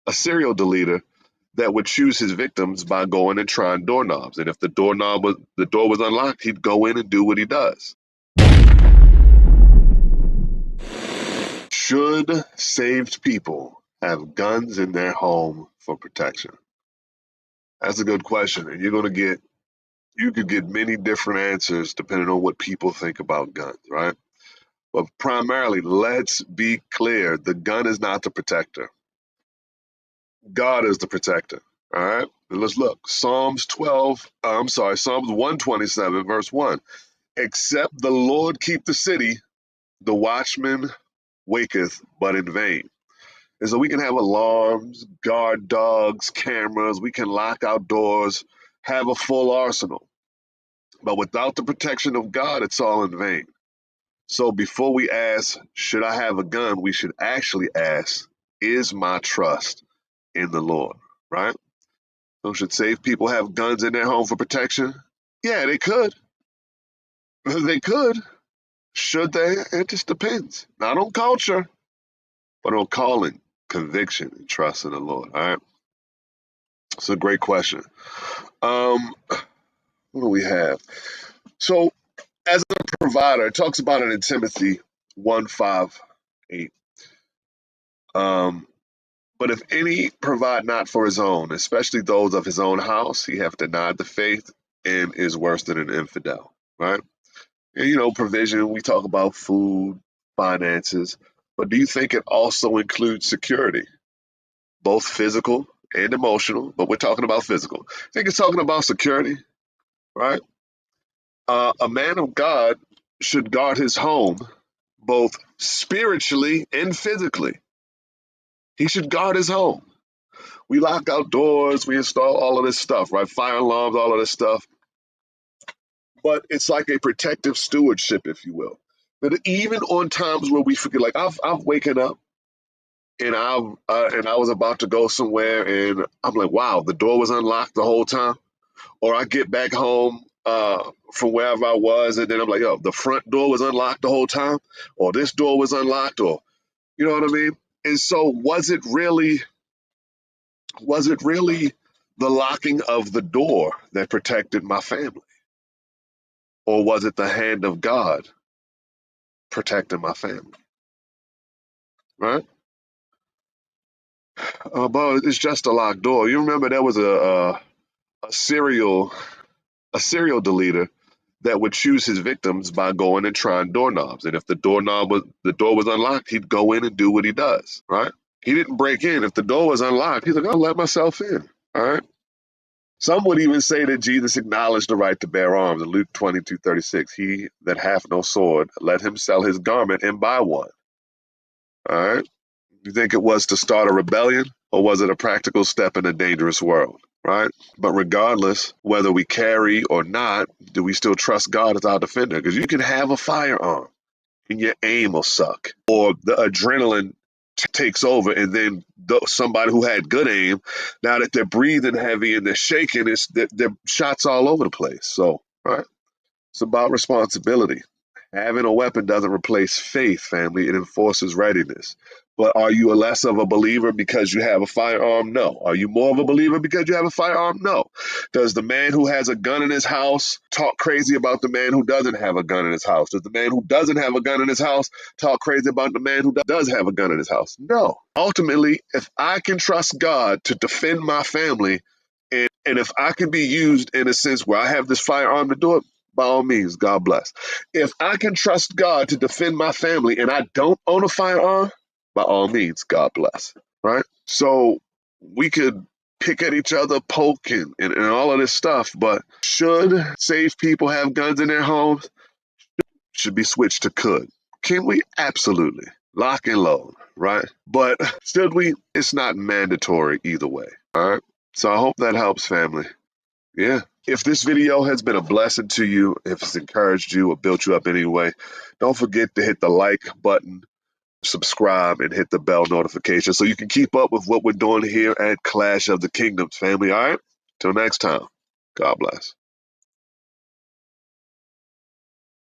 a serial deleter that would choose his victims by going and trying doorknobs. And if the door was unlocked, he'd go in and do what he does. Should saved people have guns in their home for protection? That's a good question, and you could get many different answers depending on what people think about guns, right? But primarily, let's be clear, the gun is not the protector. God is the protector. All right. And let's look. Psalms 127, verse 1. Except the Lord keep the city, the watchman waketh, but in vain. And so we can have alarms, guard dogs, cameras, we can lock our doors, have a full arsenal. But without the protection of God, it's all in vain. So before we ask, should I have a gun, we should actually ask, is my trust in the Lord, right? So should saved people have guns in their home for protection? Yeah, they could. They could. Should they? It just depends. Not on culture, but on calling, conviction, and trust in the Lord. All right. It's a great question. What do we have? So as a provider, it talks about it in Timothy 1:5-8. But if any provide not for his own, especially those of his own house, he hath denied the faith and is worse than an infidel, right? And, provision, we talk about food, finances, but do you think it also includes security, both physical and emotional? But we're talking about physical. I think it's talking about security, right? A man of God should guard his home both spiritually and physically. He should guard his home. We lock our doors, we install all of this stuff, right? Fire alarms, all of this stuff. But it's like a protective stewardship, if you will. But even on times where we forget, like I've waken up and I was about to go somewhere and I'm like, wow, the door was unlocked the whole time. Or I get back home from wherever I was, and then I'm like, oh, the front door was unlocked the whole time, or this door was unlocked, or you know what I mean? And so was it really the locking of the door that protected my family? Or was it the hand of God protecting my family? Right? But it's just a locked door. You remember there was a serial deleter that would choose his victims by going and trying doorknobs. And if the door was unlocked, he'd go in and do what he does, right? He didn't break in. If the door was unlocked, he's like, I'll let myself in. All right. Some would even say that Jesus acknowledged the right to bear arms in Luke 22:36. He that hath no sword, let him sell his garment and buy one. All right. You think it was to start a rebellion, or was it a practical step in a dangerous world? Right? But regardless, whether we carry or not, do we still trust God as our defender? Because you can have a firearm and your aim will suck, or the adrenaline takes over, and then somebody who had good aim, now that they're breathing heavy and they're shaking, their shots all over the place. So, right? It's about responsibility. Having a weapon doesn't replace faith, family. It enforces readiness. But are you a less of a believer because you have a firearm? No. Are you more of a believer because you have a firearm? No. Does the man who has a gun in his house talk crazy about the man who doesn't have a gun in his house? Does the man who doesn't have a gun in his house talk crazy about the man who does have a gun in his house? No. Ultimately, if I can trust God to defend my family, and if I can be used in a sense where I have this firearm to do it, by all means, God bless. If I can trust God to defend my family and I don't own a firearm, by all means, God bless. Right? So we could pick at each other, poke, and all of this stuff, but should saved people have guns in their homes? Should be switched to could. Can we? Absolutely. Lock and load, right? But should we? It's not mandatory either way. All right? So I hope that helps, family. Yeah. If this video has been a blessing to you, if it's encouraged you or built you up in any way, don't forget to hit the like button, subscribe, and hit the bell notification so you can keep up with what we're doing here at Clash of the Kingdoms, family. All right? Till next time, God bless.